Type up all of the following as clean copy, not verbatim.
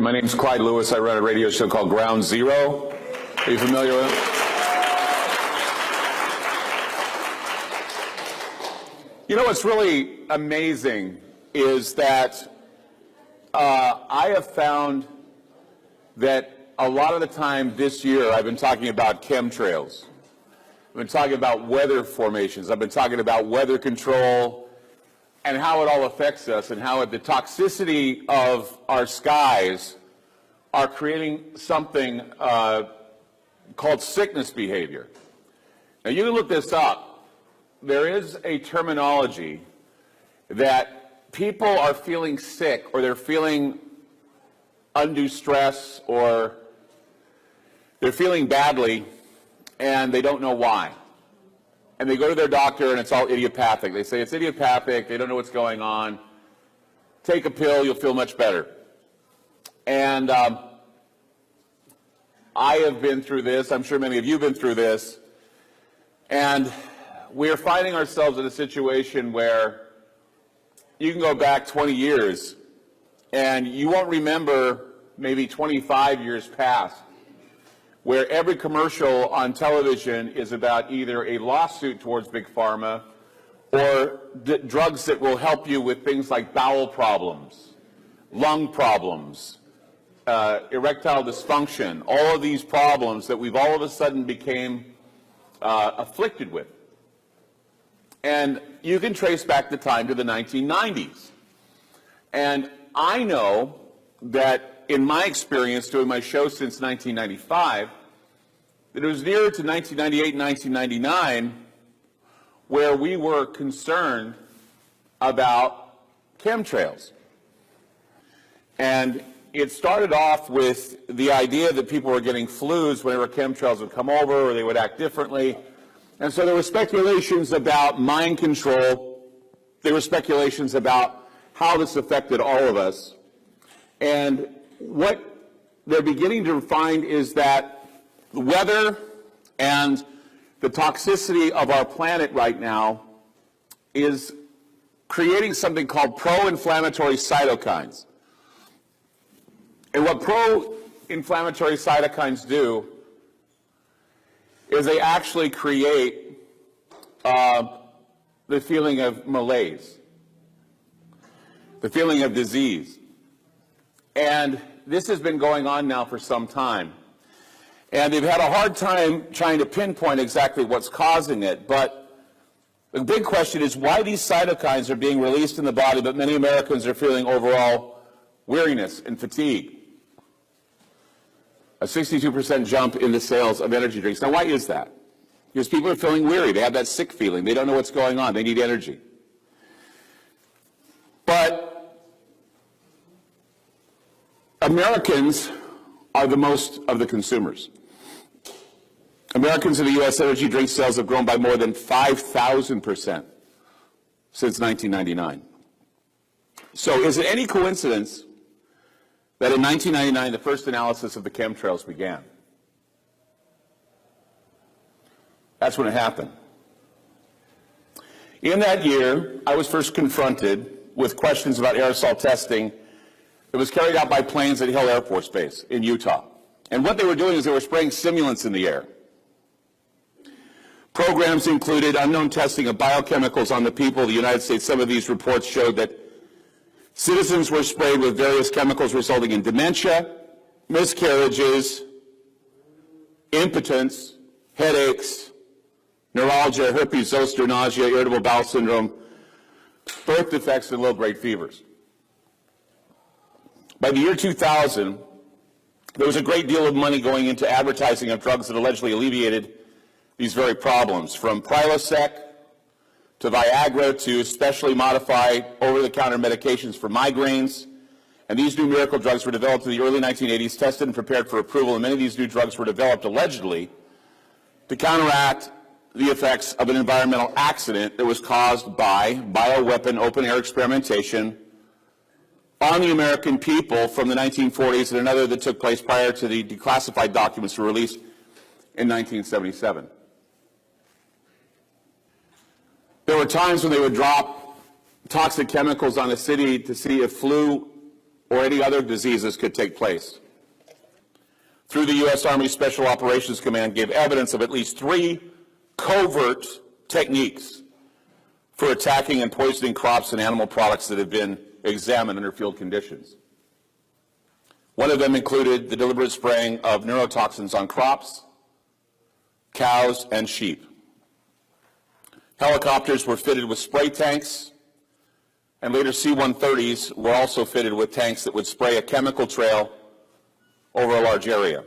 My name's Clyde Lewis. I run a radio show called Ground Zero. Are you familiar with it? You know what's really amazing is that I have found that a lot of the time this year I've been talking about chemtrails. I've been talking about weather formations. I've been talking about weather control and how it all affects us and how the toxicity of our skies are creating something called sickness behavior. Now you can look this up. There is a terminology that people are feeling sick or they're feeling undue stress or they're feeling badly and they don't know why. And they go to their doctor and it's all idiopathic. They say it's idiopathic, they don't know what's going on. Take a pill, you'll feel much better. And I have been through this, I'm sure many of you have been through this, and we're finding ourselves in a situation where you can go back 20 years and you won't remember maybe 25 years past where every commercial on television is about either a lawsuit towards Big Pharma or drugs that will help you with things like bowel problems, lung problems, erectile dysfunction, all of these problems that we've all of a sudden became afflicted with. And you can trace back the time to the 1990s. And I know that in my experience doing my show since 1995, that it was nearer to 1998 and 1999 where we were concerned about chemtrails. And it started off with the idea that people were getting flus whenever chemtrails would come over or they would act differently. And so there were speculations about mind control. There were speculations about how this affected all of us. And what they're beginning to find is that the weather and the toxicity of our planet right now is creating something called pro-inflammatory cytokines. And what pro-inflammatory cytokines do is they actually create the feeling of malaise, the feeling of disease. And this has been going on now for some time. And they've had a hard time trying to pinpoint exactly what's causing it. But the big question is why these cytokines are being released in the body, but many Americans are feeling overall weariness and fatigue. A 62% jump in the sales of energy drinks. Now, why is that? Because people are feeling weary. They have that sick feeling. They don't know what's going on. They need energy. But Americans are the most of the consumers. Americans in the U.S. energy drink sales have grown by more than 5,000% since 1999. So is it any coincidence that in 1999 the first analysis of the chemtrails began? That's when it happened. In that year, I was first confronted with questions about aerosol testing that was carried out by planes at Hill Air Force Base in Utah. And what they were doing is they were spraying simulants in the air. Programs included unknown testing of biochemicals on the people of the United States. Some of these reports showed that citizens were sprayed with various chemicals resulting in dementia, miscarriages, impotence, headaches, neuralgia, herpes zoster, nausea, irritable bowel syndrome, birth defects, and low-grade fevers. By the year 2000, there was a great deal of money going into advertising of drugs that allegedly alleviated these very problems, from Prilosec to Viagra to specially modified over-the-counter medications for migraines. And these new miracle drugs were developed in the early 1980s, tested and prepared for approval, and many of these new drugs were developed allegedly to counteract the effects of an environmental accident that was caused by bioweapon open-air experimentation on the American people from the 1940s and another that took place prior to the declassified documents were released in 1977. There were times when they would drop toxic chemicals on a city to see if flu or any other diseases could take place. Through the U.S. Army Special Operations Command gave evidence of at least 3 covert techniques for attacking and poisoning crops and animal products that have been examined under field conditions. One of them included the deliberate spraying of neurotoxins on crops, cows, and sheep. Helicopters were fitted with spray tanks, and later C-130s were also fitted with tanks that would spray a chemical trail over a large area.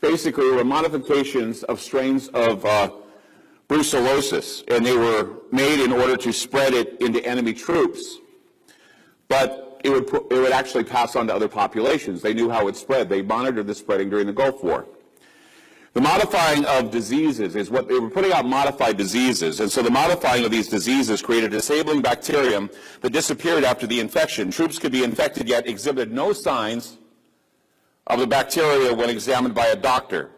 Basically, there were modifications of strains of brucellosis, and they were made in order to spread it into enemy troops, but it would actually pass on to other populations. They knew how it would spread. They monitored the spreading during the Gulf War. The modifying of diseases is what they were putting out, modified diseases, and so the modifying of these diseases created a disabling bacterium that disappeared after the infection. Troops could be infected yet exhibited no signs of the bacteria when examined by a doctor.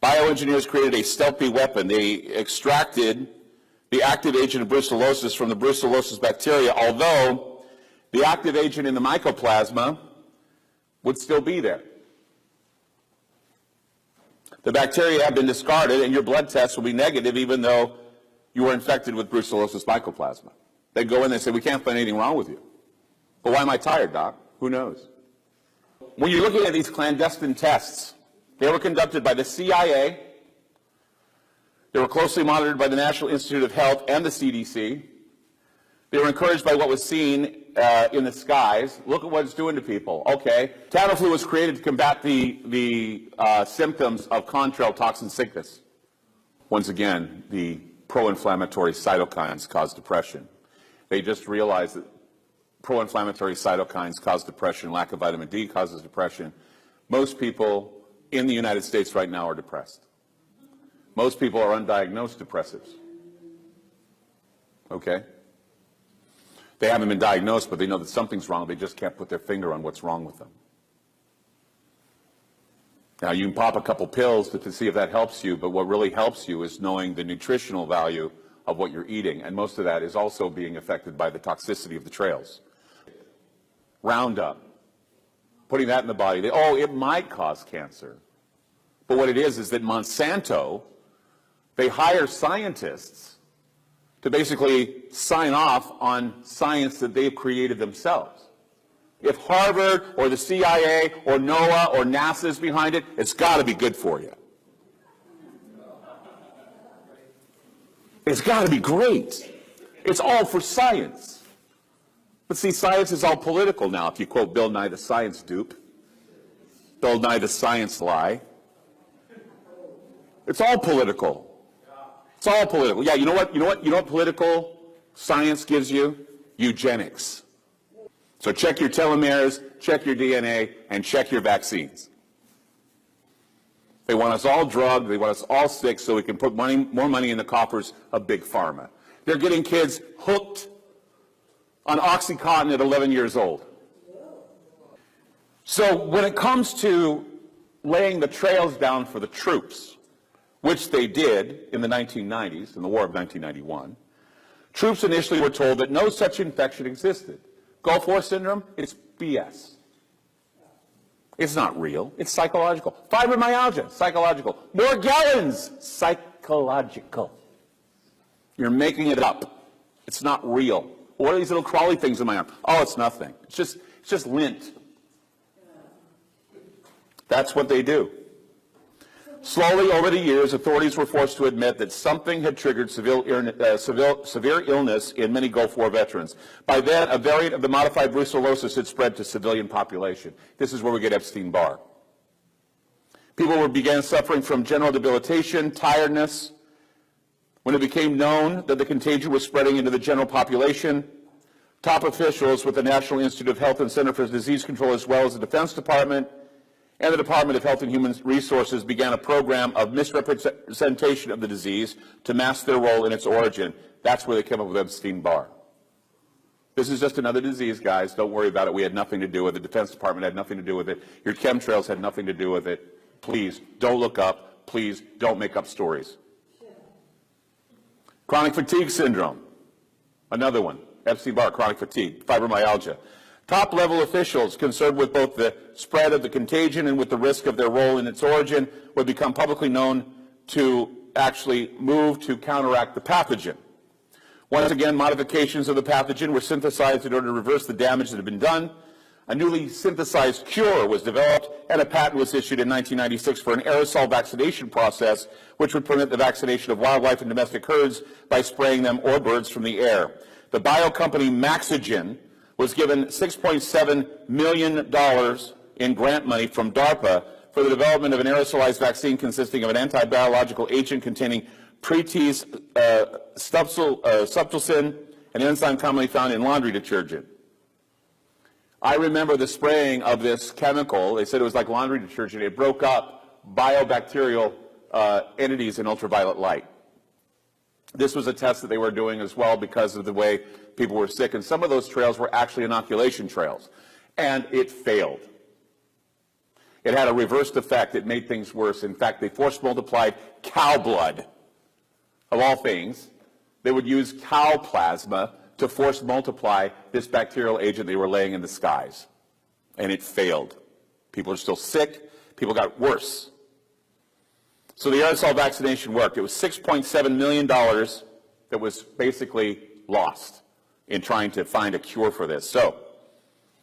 Bioengineers created a stealthy weapon. They extracted the active agent of brucellosis from the brucellosis bacteria, although the active agent in the mycoplasma would still be there. The bacteria have been discarded, and your blood tests will be negative even though you were infected with brucellosis mycoplasma. They go in and they say, we can't find anything wrong with you. But why am I tired, Doc? Who knows? When you're looking at these clandestine tests, they were conducted by the CIA. They were closely monitored by the National Institute of Health and the CDC. They were encouraged by what was seen in the skies. Look at what it's doing to people. Okay, Tamiflu was created to combat the symptoms of contrail toxin sickness. Once again, the pro-inflammatory cytokines cause depression. They just realized that pro-inflammatory cytokines cause depression. Lack of vitamin D causes depression. Most people in the United States right now are depressed. Most people are undiagnosed depressives. Okay? They haven't been diagnosed, but they know that something's wrong. They just can't put their finger on what's wrong with them. Now, you can pop a couple pills to see if that helps you, but what really helps you is knowing the nutritional value of what you're eating, and most of that is also being affected by the toxicity of the trails. Roundup, putting that in the body, it might cause cancer. But what it is that Monsanto, they hire scientists to basically sign off on science that they've created themselves. If Harvard or the CIA or NOAA or NASA is behind it, it's got to be good for you. It's got to be great. It's all for science. But see, science is all political now, if you quote Bill Nye the Science Dupe. Bill Nye the Science Lie. It's all political. It's all political. Yeah, you know what political science gives you? Eugenics. So check your telomeres, check your DNA, and check your vaccines. They want us all drugged, they want us all sick so we can put more money in the coffers of Big Pharma. They're getting kids hooked on OxyContin at 11 years old. So when it comes to laying the trails down for the troops, which they did in the 1990s, in the War of 1991, troops initially were told that no such infection existed. Gulf War syndrome, it's BS. It's not real, it's psychological. Fibromyalgia, psychological. Morgellons, psychological. You're making it up. It's not real. What are these little crawly things in my arm? Oh, it's nothing. It's just lint. That's what they do. Slowly, over the years, authorities were forced to admit that something had triggered severe illness in many Gulf War veterans. By then, a variant of the modified brucellosis had spread to civilian population. This is where we get Epstein-Barr. People began suffering from general debilitation, tiredness. When it became known that the contagion was spreading into the general population, top officials with the National Institute of Health and Center for Disease Control, as well as the Defense Department and the Department of Health and Human Resources, began a program of misrepresentation of the disease to mask their role in its origin. That's where they came up with Epstein-Barr. This is just another disease, guys. Don't worry about it. We had nothing to do with it. The Defense Department had nothing to do with it. Your chemtrails had nothing to do with it. Please, don't look up. Please, don't make up stories. Chronic fatigue syndrome, another one. Epstein-Barr, chronic fatigue, fibromyalgia. Top-level officials concerned with both the spread of the contagion and with the risk of their role in its origin would become publicly known to actually move to counteract the pathogen. Once again, modifications of the pathogen were synthesized in order to reverse the damage that had been done. A newly synthesized cure was developed, and a patent was issued in 1996 for an aerosol vaccination process, which would permit the vaccination of wildlife and domestic herds by spraying them or birds from the air. The bio company Maxigen was given $6.7 million in grant money from DARPA for the development of an aerosolized vaccine consisting of an anti-biological agent containing pretease subtilsin, an enzyme commonly found in laundry detergent. I remember the spraying of this chemical. They said it was like laundry detergent. It broke up biobacterial entities in ultraviolet light. This was a test that they were doing as well because of the way people were sick, and some of those trails were actually inoculation trails, and it failed. It had a reversed effect. It made things worse. In fact, they force multiplied cow blood. Of all things, they would use cow plasma to force multiply this bacterial agent they were laying in the skies, and it failed. People are still sick. People got worse. So the aerosol vaccination worked. It was $6.7 million that was basically lost in trying to find a cure for this. So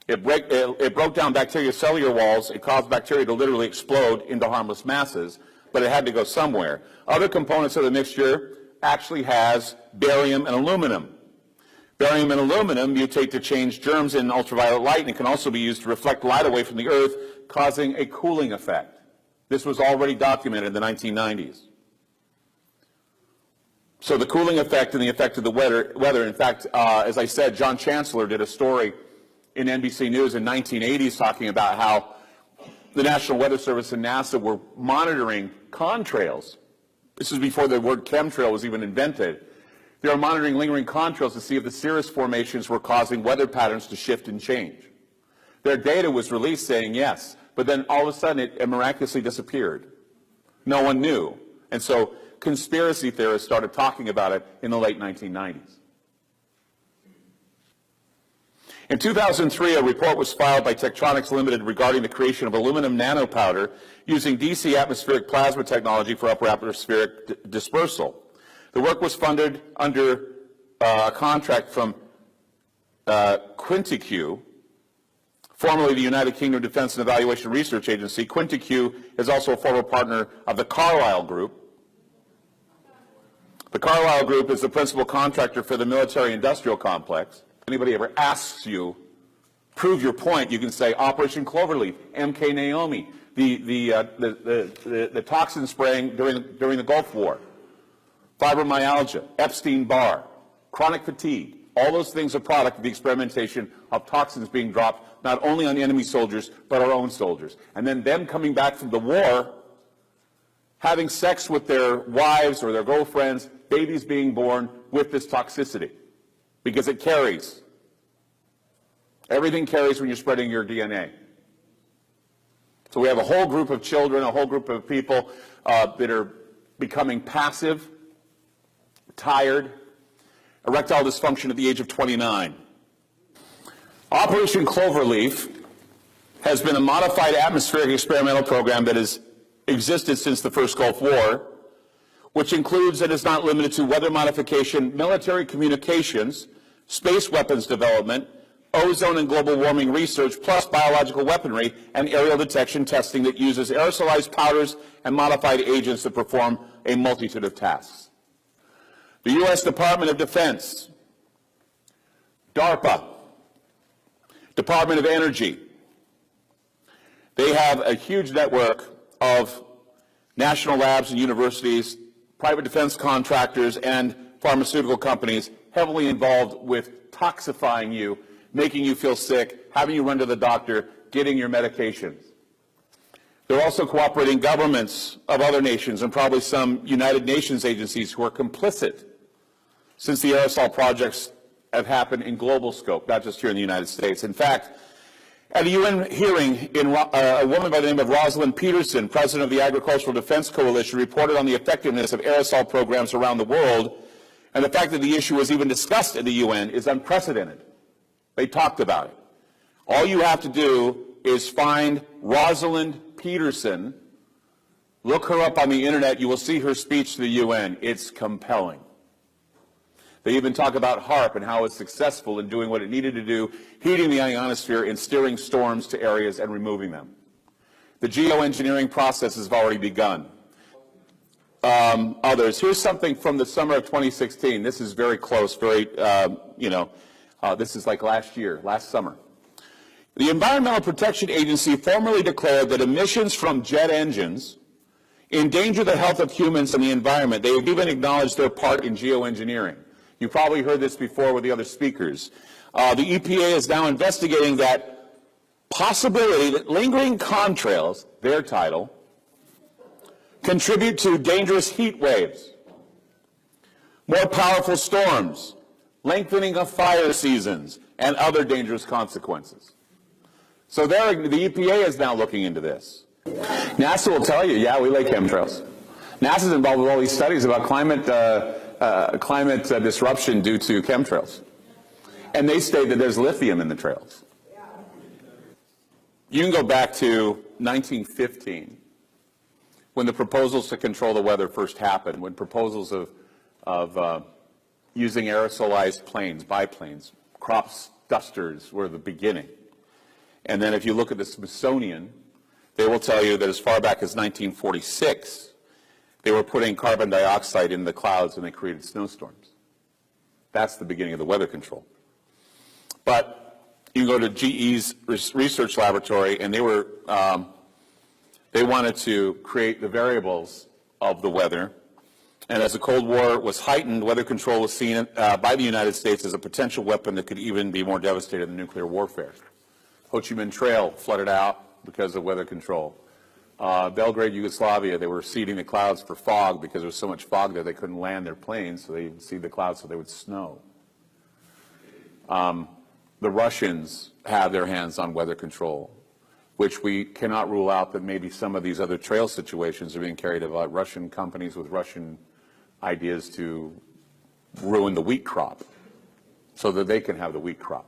it broke down bacteria cellular walls. It caused bacteria to literally explode into harmless masses, but it had to go somewhere. Other components of the mixture actually has barium and aluminum. Barium and aluminum mutate to change germs in ultraviolet light, and it can also be used to reflect light away from the Earth, causing a cooling effect. This was already documented in the 1990s. So the cooling effect and the effect of the weather, in fact, as I said, John Chancellor did a story in NBC News in 1980s talking about how the National Weather Service and NASA were monitoring contrails. This is before the word chemtrail was even invented. They were monitoring lingering contrails to see if the cirrus formations were causing weather patterns to shift and change. Their data was released saying yes, but then all of a sudden it miraculously disappeared. No one knew. And so conspiracy theorists started talking about it in the late 1990s. In 2003, a report was filed by Tektronix Limited regarding the creation of aluminum nanopowder using DC atmospheric plasma technology for upper atmospheric dispersal. The work was funded under a contract from Quintiq, formerly the United Kingdom Defence and Evaluation Research Agency. Quintiq is also a former partner of the Carlyle Group. The Carlyle Group is the principal contractor for the military-industrial complex. If anybody ever asks you, prove your point, you can say Operation Cloverleaf, MK Naomi, the toxin spraying during the Gulf War, fibromyalgia, Epstein-Barr, chronic fatigue. All those things are product of the experimentation of toxins being dropped not only on enemy soldiers, but our own soldiers. And then them coming back from the war, having sex with their wives or their girlfriends, babies being born with this toxicity, because it carries. Everything carries when you're spreading your DNA. So we have a whole group of children, a whole group of people that are becoming passive, tired, erectile dysfunction at the age of 29. Operation Cloverleaf has been a modified atmospheric experimental program that has existed since the first Gulf War, which includes and is not limited to weather modification, military communications, space weapons development, ozone and global warming research, plus biological weaponry and aerial detection testing that uses aerosolized powders and modified agents to perform a multitude of tasks. The U.S. Department of Defense, DARPA, Department of Energy, they have a huge network of national labs and universities, private defense contractors, and pharmaceutical companies heavily involved with toxifying you, making you feel sick, having you run to the doctor, getting your medications. They're also cooperating governments of other nations and probably some United Nations agencies who are complicit, since the aerosol projects have happened in global scope, not just here in the United States. In fact, at a UN hearing, a woman by the name of Rosalind Peterson, president of the Agricultural Defense Coalition, reported on the effectiveness of aerosol programs around the world, and the fact that the issue was even discussed at the UN is unprecedented. They talked about it. All you have to do is find Rosalind Peterson, look her up on the internet, you will see her speech to the UN. It's compelling. They even talk about HAARP and how it's successful in doing what it needed to do, heating the ionosphere and steering storms to areas and removing them. The geoengineering process has already begun. Others. Here's something from the summer of 2016. This is very close, very, this is like last summer. The Environmental Protection Agency formally declared that emissions from jet engines endanger the health of humans and the environment. They have even acknowledged their part in geoengineering. You probably heard this before with the other speakers. The EPA is now investigating that possibility that lingering contrails, their title, contribute to dangerous heat waves, more powerful storms, lengthening of fire seasons, and other dangerous consequences. So the EPA is now looking into this. NASA will tell you, yeah, we like chemtrails. NASA's involved with all these studies about climate disruption due to chemtrails. And they state that there's lithium in the trails. You can go back to 1915, when the proposals to control the weather first happened, when proposals of using aerosolized planes, biplanes, crop dusters were the beginning. And then if you look at the Smithsonian, they will tell you that as far back as 1946, they were putting carbon dioxide in the clouds and they created snowstorms. That's the beginning of the weather control. But you go to GE's research laboratory, and they wanted to create the variables of the weather. And as the Cold War was heightened, weather control was seen by the United States as a potential weapon that could even be more devastating than nuclear warfare. Ho Chi Minh Trail flooded out because of weather control. Belgrade, Yugoslavia, they were seeding the clouds for fog because there was so much fog there they couldn't land their planes, so they would seed the clouds so they would snow. The Russians have their hands on weather control, which we cannot rule out that maybe some of these other trail situations are being carried about Russian companies with Russian ideas to ruin the wheat crop so that they can have the wheat crop.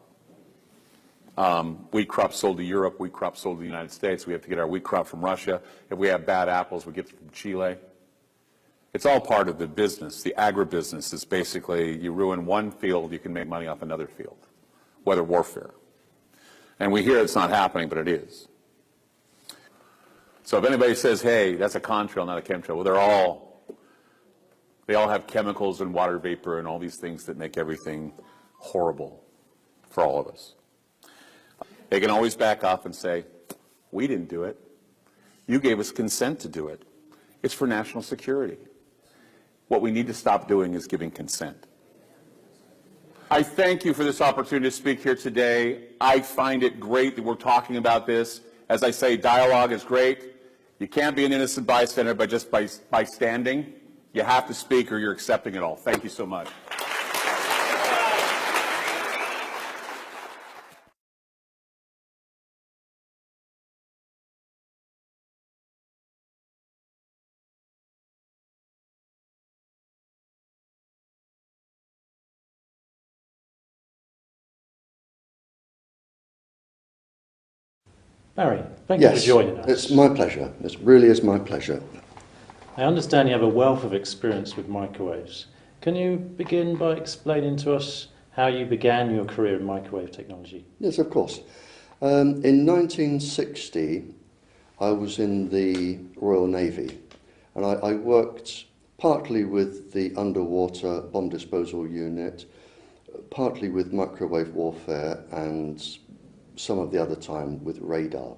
Wheat crop sold to Europe, wheat crop sold to the United States. We have to get our wheat crop from Russia. If we have bad apples, we get them from Chile. It's all part of the business. The agribusiness is basically you ruin one field, you can make money off another field. Weather warfare. And we hear it's not happening, but it is. So if anybody says, hey, that's a contrail, not a chemtrail, well, they all have chemicals and water vapor and all these things that make everything horrible for all of us. They can always back off and say, we didn't do it. You gave us consent to do it. It's for national security. What we need to stop doing is giving consent. I thank you for this opportunity to speak here today. I find it great that we're talking about this. As I say, dialogue is great. You can't be an innocent bystander by standing. You have to speak or you're accepting it all. Thank you so much. Barrie, thank you for joining us. It's my pleasure. It really is my pleasure. I understand you have a wealth of experience with microwaves. Can you begin by explaining to us how you began your career in microwave technology? Yes, of course. In 1960, I was in the Royal Navy, and I worked partly with the underwater bomb disposal unit, partly with microwave warfare, and some of the other time with radar.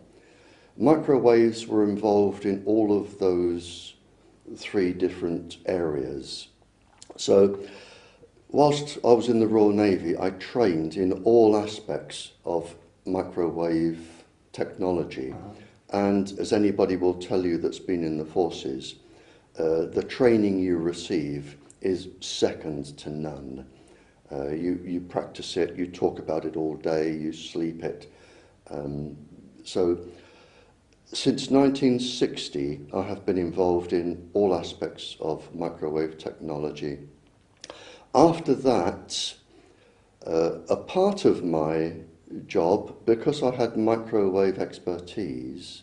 Microwaves were involved in all of those three different areas. So whilst I was in the Royal Navy, I trained in all aspects of microwave technology. And as anybody will tell you that's been in the forces, the training you receive is second to none. You practice it, you talk about it all day, you sleep it. So since 1960, I have been involved in all aspects of microwave technology. After that, a part of my job, because I had microwave expertise,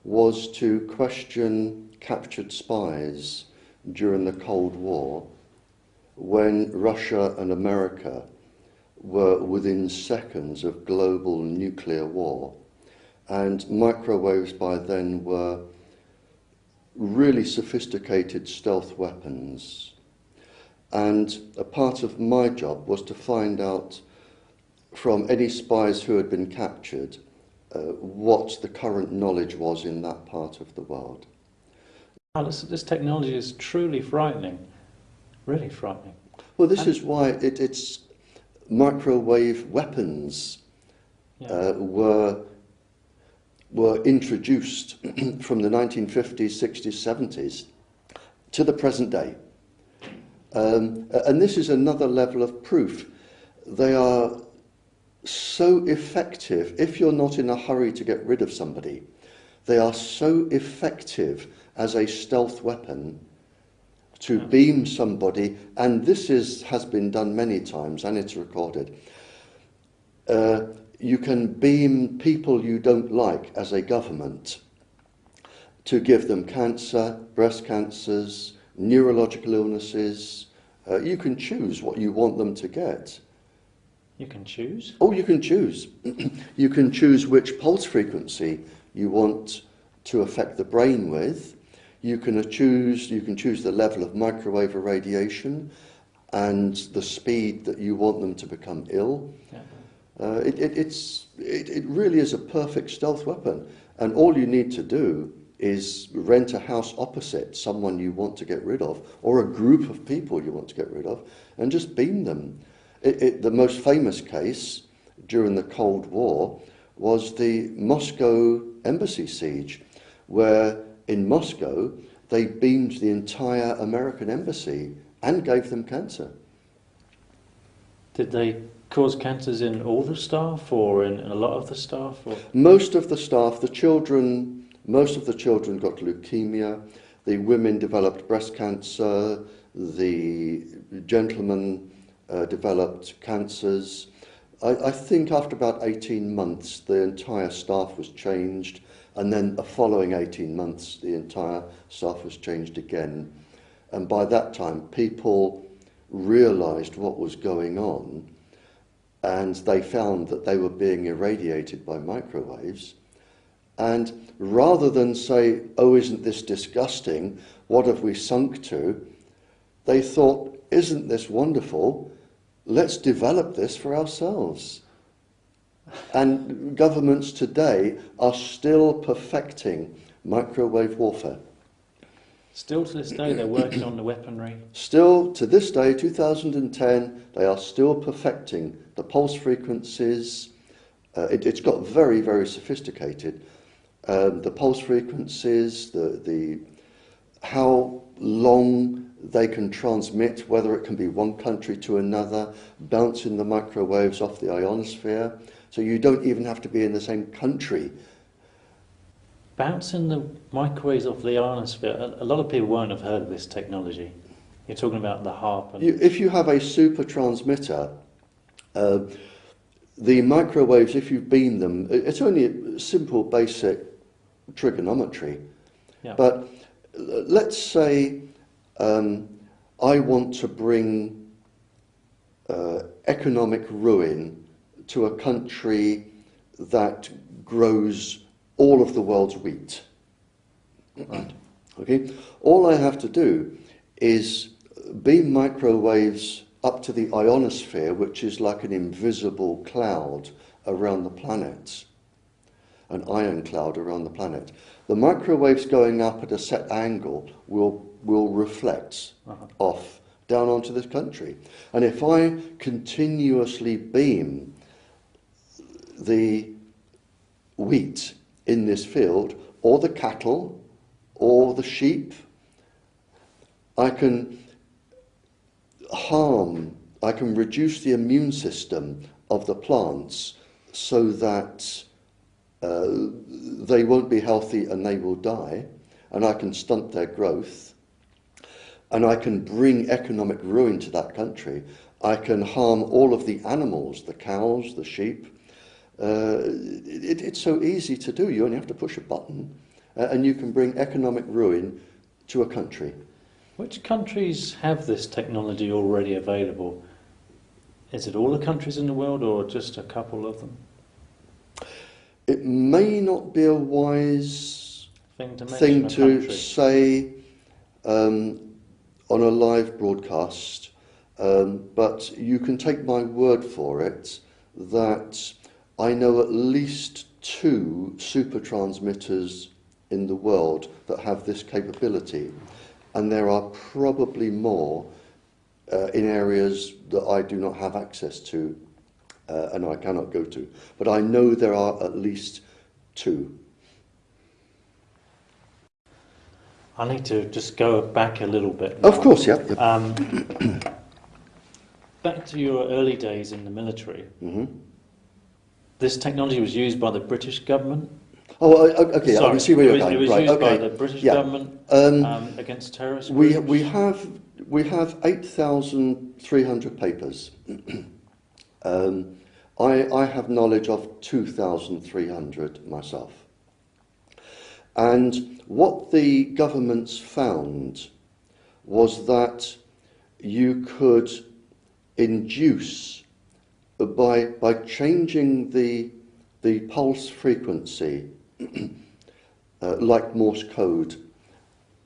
was to question captured spies during the Cold War, when Russia and America were within seconds of global nuclear war. And microwaves by then were really sophisticated stealth weapons. And a part of my job was to find out from any spies who had been captured what the current knowledge was in that part of the world. Wow, this technology is truly frightening, really frightening. Well, this is why it's microwave weapons were introduced from the 1950s, 60s, 70s to the present day. And this is another level of proof. They are so effective, if you're not in a hurry to get rid of somebody, they are so effective as a stealth weapon to beam somebody, and this has been done many times, and it's recorded. You can beam people you don't like as a government to give them cancer, breast cancers, neurological illnesses. You can choose what you want them to get. You can choose? Oh, you can choose. You can choose which pulse frequency you want to affect the brain with. You can choose the level of microwave irradiation and the speed that you want them to become ill. Yeah. It really is a perfect stealth weapon, and all you need to do is rent a house opposite someone you want to get rid of, or a group of people you want to get rid of, and just beam them. The most famous case during the Cold War was the Moscow embassy siege, where in Moscow they beamed the entire American embassy and gave them cancer. Did they cause cancers in all the staff, or in a lot of the staff? Or? Most of the staff, most of the children got leukemia, the women developed breast cancer, the gentlemen developed cancers. I think after about 18 months the entire staff was changed, and then the following 18 months the entire staff was changed again. And by that time people realised what was going on, and they found that they were being irradiated by microwaves. And rather than say, oh, isn't this disgusting, what have we sunk to, they thought, isn't this wonderful, let's develop this for ourselves. And governments today are still perfecting microwave warfare. Still to this day they're working on the weaponry? Still to this day, 2010, they are still perfecting the pulse frequencies. It's got very, very sophisticated. The pulse frequencies, how long they can transmit, whether it can be one country to another, bouncing the microwaves off the ionosphere, so you don't even have to be in the same country. Bouncing the microwaves off the ionosphere, a lot of people won't have heard of this technology. You're talking about the HARP. If you have a super transmitter, the microwaves, if you beam them, it's only a simple basic trigonometry. Yeah. But let's say I want to bring economic ruin to a country that grows all of the world's wheat. Right. Okay? All I have to do is beam microwaves up to the ionosphere, which is like an invisible cloud around the planet, an ion cloud around the planet. The microwaves going up at a set angle will reflect off down onto this country. And if I continuously beam the wheat in this field, or the cattle, or the sheep, I can reduce the immune system of the plants so that they won't be healthy and they will die, and I can stunt their growth, and I can bring economic ruin to that country. I can harm all of the animals, the cows, the sheep, It's so easy to do. You only have to push a button, and you can bring economic ruin to a country. Which countries have this technology already available? Is it all the countries in the world or just a couple of them? It may not be a wise Thing to thing mention a to country. say on a live broadcast, but you can take my word for it that I know at least 2 super transmitters in the world that have this capability, and there are probably more in areas that I do not have access to and I cannot go to. But I know there are at least 2. I need to just go back a little bit now. Of course, yeah. Back to your early days in the military. Mm-hmm. This technology was used by the British government. Oh, okay. Sorry, I can see where you're going. It was right, used okay. by the British Yeah. government against terrorist We groups. we have 8,300 papers. I have knowledge of 2,300 myself. And what the governments found was that you could induce, by changing the pulse frequency, like Morse code,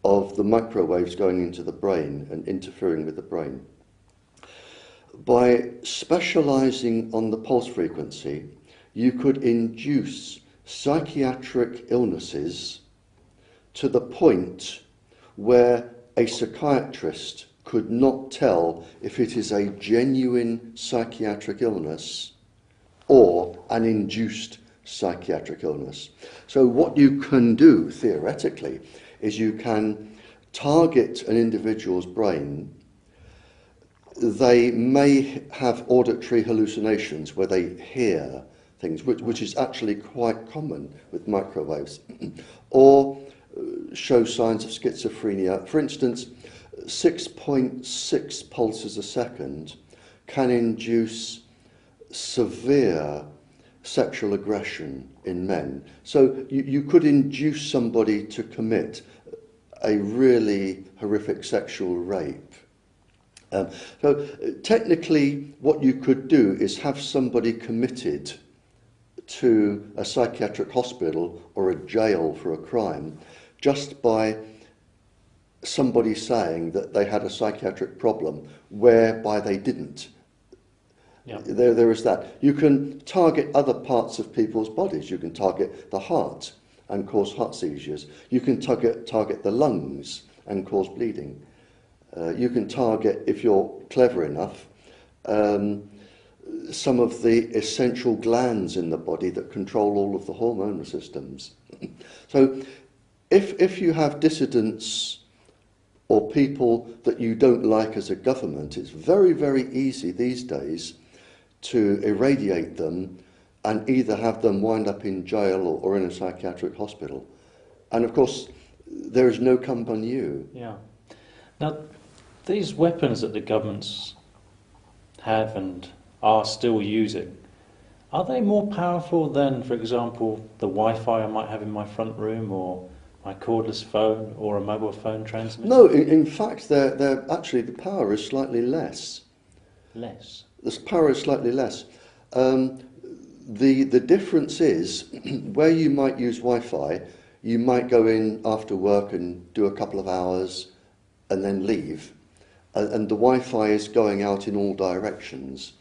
of the microwaves going into the brain and interfering with the brain. By specializing on the pulse frequency, you could induce psychiatric illnesses to the point where a psychiatrist could not tell if it is a genuine psychiatric illness or an induced psychiatric illness. So what you can do, theoretically, is you can target an individual's brain. They may have auditory hallucinations where they hear things, which is actually quite common with microwaves, or show signs of schizophrenia. For instance, 6.6 pulses a second can induce severe sexual aggression in men. So you could induce somebody to commit a really horrific sexual rape. So technically what you could do is have somebody committed to a psychiatric hospital or a jail for a crime just by somebody saying that they had a psychiatric problem whereby they didn't. Yeah. There is that. You can target other parts of people's bodies. You can target the heart and cause heart seizures. You can target the lungs and cause bleeding. You can target, if you're clever enough, some of the essential glands in the body that control all of the hormonal systems. So if you have dissidents or people that you don't like as a government, it's very, very easy these days to irradiate them and either have them wind up in jail or in a psychiatric hospital. And of course, there is no come on you. Yeah. Now, these weapons that the governments have and are still using, are they more powerful than, for example, the Wi-Fi I might have in my front room, or my cordless phone, or a mobile phone transmitter? No, in fact, they're actually, the power is slightly less. Less? The power is slightly less. The difference is, where you might use Wi-Fi, you might go in after work and do a couple of hours and then leave. And the Wi-Fi is going out in all directions.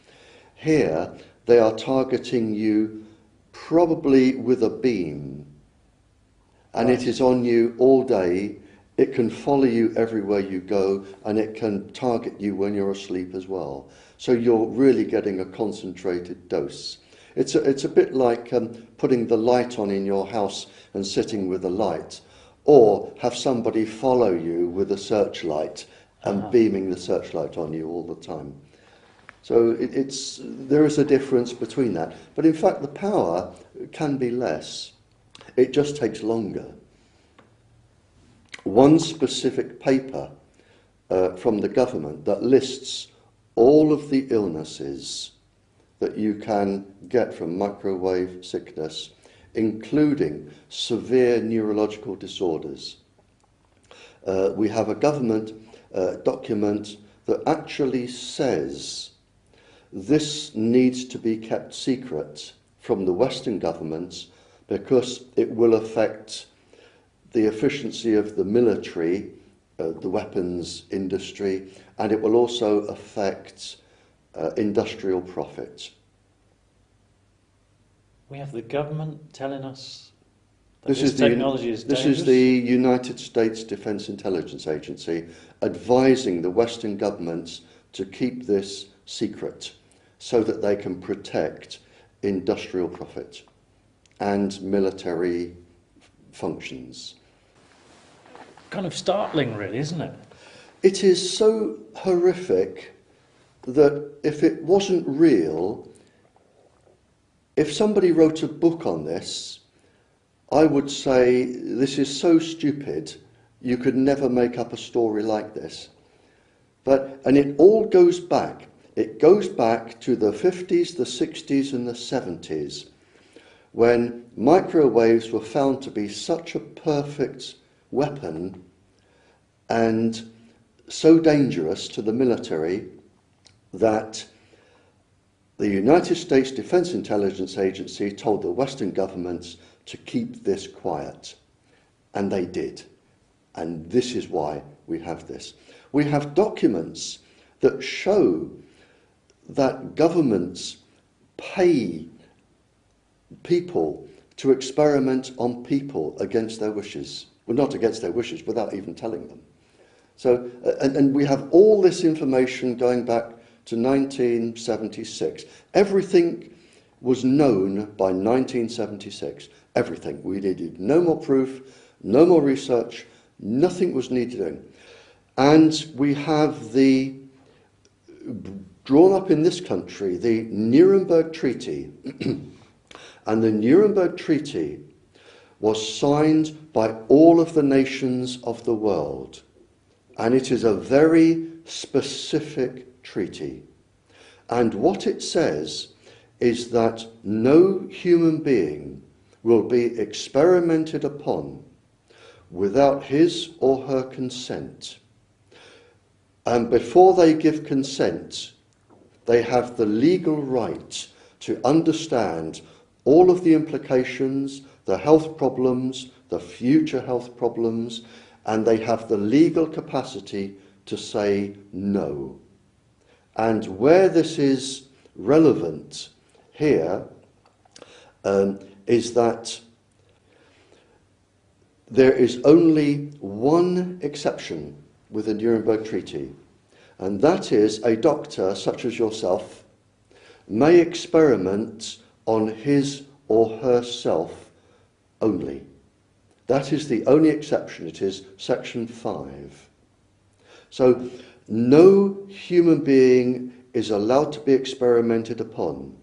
Here, they are targeting you probably with a beam. And Right. it is on you all day. It can follow you everywhere you go, and it can target you when you're asleep as well. So you're really getting a concentrated dose. It's a bit like putting the light on in your house and sitting with a light, or have somebody follow you with a searchlight and beaming the searchlight on you all the time. So there is a difference between that. But in fact, the power can be less. It just takes longer. One specific paper from the government that lists all of the illnesses that you can get from microwave sickness, including severe neurological disorders. We have a government document that actually says this needs to be kept secret from the Western governments because it will affect the efficiency of the military, the weapons industry, and it will also affect industrial profit. We have the government telling us that This this is technology is dangerous. This is the United States Defense Intelligence Agency advising the Western governments to keep this secret so that they can protect industrial profit and military functions. Kind of startling, really, isn't it? It is so horrific that if it wasn't real, if somebody wrote a book on this, I would say this is so stupid, you could never make up a story like this. And it all goes back. It goes back to the 50s, the 60s and the 70s, when microwaves were found to be such a perfect weapon and so dangerous to the military that the United States Defense Intelligence Agency told the Western governments to keep this quiet. And they did. And this is why we have this. We have documents that show that governments pay people to experiment on people against their wishes. Well, not against their wishes, without even telling them. So, and we have all this information going back to 1976. Everything was known by 1976. Everything. We needed no more proof, no more research, nothing was needed. And we have the, drawn up in this country, the Nuremberg Treaty. And the Nuremberg Treaty was signed by all of the nations of the world. And it is a very specific treaty. And what it says is that no human being will be experimented upon without his or her consent. And before they give consent, they have the legal right to understand all of the implications, the health problems, the future health problems, and they have the legal capacity to say no. And where this is relevant here is that there is only one exception with the Nuremberg Treaty, and that is a doctor such as yourself may experiment on his or herself only. That is the only exception. It is section 5. So no human being is allowed to be experimented upon